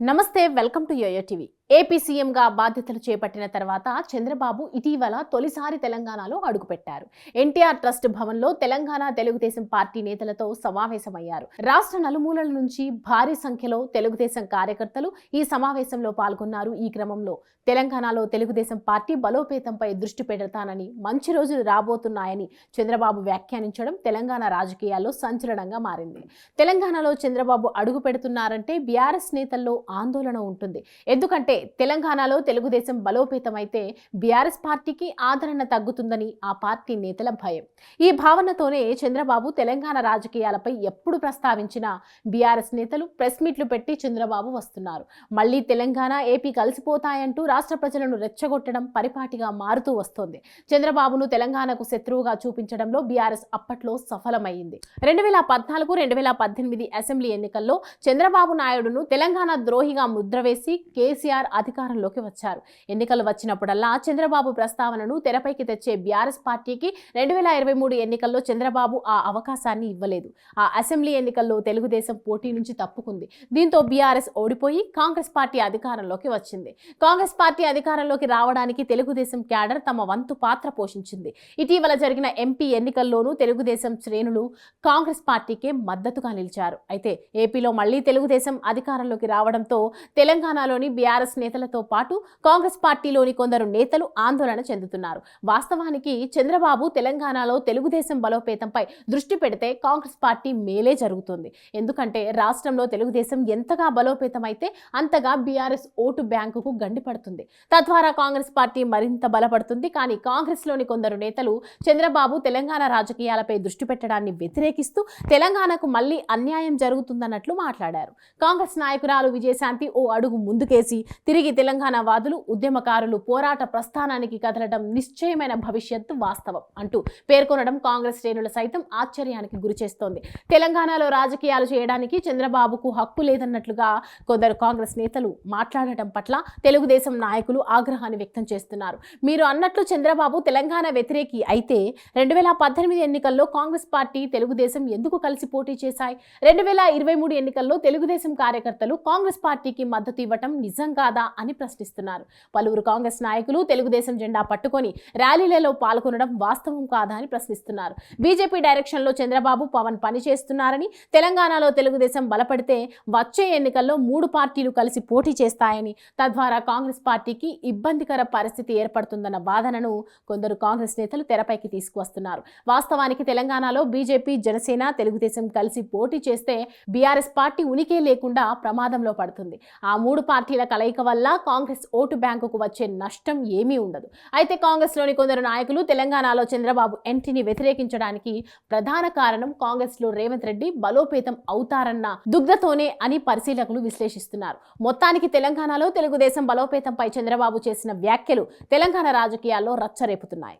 నమస్తే, welcome to YoYo TV. AP సీఎంగా బాధ్యతలు చేపట్టిన తర్వాత చంద్రబాబు ఇటీవల తొలిసారి తెలంగాణలో అడుగుపెట్టారు. ఎన్టీఆర్ ట్రస్ట్ భవన్లో తెలంగాణ తెలుగుదేశం పార్టీ నేతలతో సమావేశమయ్యారు. రాష్ట్ర నలుమూలల నుంచి భారీ సంఖ్యలో తెలుగుదేశం కార్యకర్తలు ఈ సమావేశంలో పాల్గొన్నారు. ఈ క్రమంలో తెలంగాణలో తెలుగుదేశం పార్టీ బలోపేతంపై దృష్టి పెడతానని, మంచి రోజులు రాబోతున్నాయని చంద్రబాబు వ్యాఖ్యానించడం తెలంగాణ రాజకీయాల్లో సంచలనంగా మారింది. తెలంగాణలో చంద్రబాబు అడుగు పెడుతున్నారంటే బీఆర్ఎస్ నేతల్లో ఆందోళన ఉంటుంది. ఎందుకంటే తెలంగాణలో తెలుగుదేశం బలోపేతమైతే బీఆర్ఎస్ పార్టీకి ఆదరణ తగ్గుతుందని ఆ పార్టీ నేతల భయం. ఈ భావనతోనే చంద్రబాబు తెలంగాణ రాజకీయాలపై ఎప్పుడు ప్రస్తావించినా బీఆర్ఎస్ నేతలు ప్రెస్ మీట్లు పెట్టి చంద్రబాబు వస్తున్నారు. మళ్లీ తెలంగాణ, ఏపీ కలిసిపోతాయంటూ రాష్ట్ర ప్రజలను రెచ్చగొట్టడం పరిపాటిగా మారుతూ వస్తోంది. చంద్రబాబును తెలంగాణకు శత్రువుగా చూపించడంలో బీఆర్ఎస్ అప్పట్లో సఫలమైంది. 2014-2018 అసెంబ్లీ ఎన్నికల్లో చంద్రబాబు నాయుడును తెలంగాణ ద్రోహిగా ముద్రవేసి కేసీఆర్ అధికారంలోకి వచ్చారు. ఎన్నికలు వచ్చినప్పుడల్లా చంద్రబాబు ప్రస్తావనను తెరపైకి తెచ్చే బీఆర్ఎస్ పార్టీకి 2023 ఎన్నికల్లో చంద్రబాబు ఆ అవకాశాన్ని ఇవ్వలేదు. ఆ అసెంబ్లీ ఎన్నికల్లో తెలుగుదేశం పోటీ నుంచి తప్పుకుంది. దీంతో బీఆర్ఎస్ ఓడిపోయి కాంగ్రెస్ పార్టీ అధికారంలోకి వచ్చింది. కాంగ్రెస్ పార్టీ అధికారంలోకి రావడానికి తెలుగుదేశం క్యాడర్ తమ వంతు పాత్ర పోషించింది. ఇటీవల జరిగిన ఎంపీ ఎన్నికల్లోనూ తెలుగుదేశం శ్రేణులు కాంగ్రెస్ పార్టీకే మద్దతుగా నిలిచారు. అయితే ఏపీలో మళ్లీ తెలుగుదేశం అధికారంలోకి రావడంతో తెలంగాణలోని బీఆర్ఎస్ నేతలతో పాటు కాంగ్రెస్ పార్టీలోని కొందరు నేతలు ఆందోళన చెందుతున్నారు. వాస్తవానికి చంద్రబాబు తెలంగాణలో తెలుగుదేశం బలోపేతంపై దృష్టి పెడితే కాంగ్రెస్ పార్టీ మేలే జరుగుతుంది. ఎందుకంటే రాష్ట్రంలో తెలుగుదేశం ఎంతగా బలోపేతమైతే అంతగా బీఆర్ఎస్ ఓటు బ్యాంకుకు గండిపడుతుంది. తద్వారా కాంగ్రెస్ పార్టీ మరింత బలపడుతుంది. కానీ కాంగ్రెస్ లోని కొందరు నేతలు చంద్రబాబు తెలంగాణ రాజకీయాలపై దృష్టి పెట్టడాన్ని వ్యతిరేకిస్తూ తెలంగాణకు మళ్లీ అన్యాయం జరుగుతుందన్నట్లు మాట్లాడారు. కాంగ్రెస్ నాయకురాలు విజయశాంతి ఓ అడుగు ముందుకేసి తిరిగి తెలంగాణ వాదులు, ఉద్యమకారులు పోరాట ప్రస్థానానికి కదలడం నిశ్చయమైన భవిష్యత్తు వాస్తవం అంటూ పేర్కొనడం కాంగ్రెస్ శ్రేణుల సైతం ఆశ్చర్యానికి గురిచేస్తోంది. తెలంగాణలో రాజకీయాలు చేయడానికి చంద్రబాబుకు హక్కు లేదన్నట్లుగా కొందరు కాంగ్రెస్ నేతలు మాట్లాడటం పట్ల తెలుగుదేశం నాయకులు ఆగ్రహాన్ని వ్యక్తం చేస్తున్నారు. మీరు అన్నట్లు చంద్రబాబు తెలంగాణ వ్యతిరేకి అయితే 2018 ఎన్నికల్లో కాంగ్రెస్ పార్టీ, తెలుగుదేశం ఎందుకు కలిసి పోటీ చేశాయి? 2023 ఎన్నికల్లో తెలుగుదేశం కార్యకర్తలు కాంగ్రెస్ పార్టీకి మద్దతు ఇవ్వటం నిజం కాదా అని ప్రశ్నిస్తున్నారు. పలువురు కాంగ్రెస్ నాయకులు తెలుగుదేశం జెండా పట్టుకొని ర్యాలీలలో పాల్గొనడం వాస్తవం కాదా అని ప్రశ్నిస్తున్నారు. బీజేపీ డైరెక్షన్లో చంద్రబాబు, పవన్ పనిచేస్తున్నారని, తెలంగాణలో తెలుగుదేశం బలపడితే వచ్చే ఎన్నికల్లో 3 పార్టీలు కలిసి పోటీ చేస్తాయని, తద్వారా కాంగ్రెస్ పార్టీకి ఇబ్బందికర పరిస్థితి ఏర్పడుతుందన్న వాదనను కొందరు కాంగ్రెస్ నేతలు తెరపైకి తీసుకువస్తున్నారు. వాస్తవానికి తెలంగాణలో బీజేపీ, జనసేన, తెలుగుదేశం కలిసి పోటీ చేస్తే బీఆర్ఎస్ పార్టీ ఉనికే లేకుండా ప్రమాదంలో పడుతుంది. ఆ 3 పార్టీల కలయిక వల్ల కాంగ్రెస్ ఓటు బ్యాంకుకు వచ్చే నష్టం ఏమీ ఉండదు. అయితే కాంగ్రెస్ లోని కొందరు నాయకులు తెలంగాణలో చంద్రబాబు ఎంట్రీని వ్యతిరేకించడానికి ప్రధాన కారణం కాంగ్రెస్ లో రేవంత్ రెడ్డి బలోపేతం అవుతారన్న దుగ్ధతోనే అని పరిశీలకులు విశ్లేషిస్తున్నారు. మొత్తానికి తెలంగాణలో తెలుగుదేశం బలోపేతంపై చంద్రబాబు చేసిన వ్యాఖ్యలు తెలంగాణ రాజకీయాల్లో రచ్చరేపుతున్నాయి.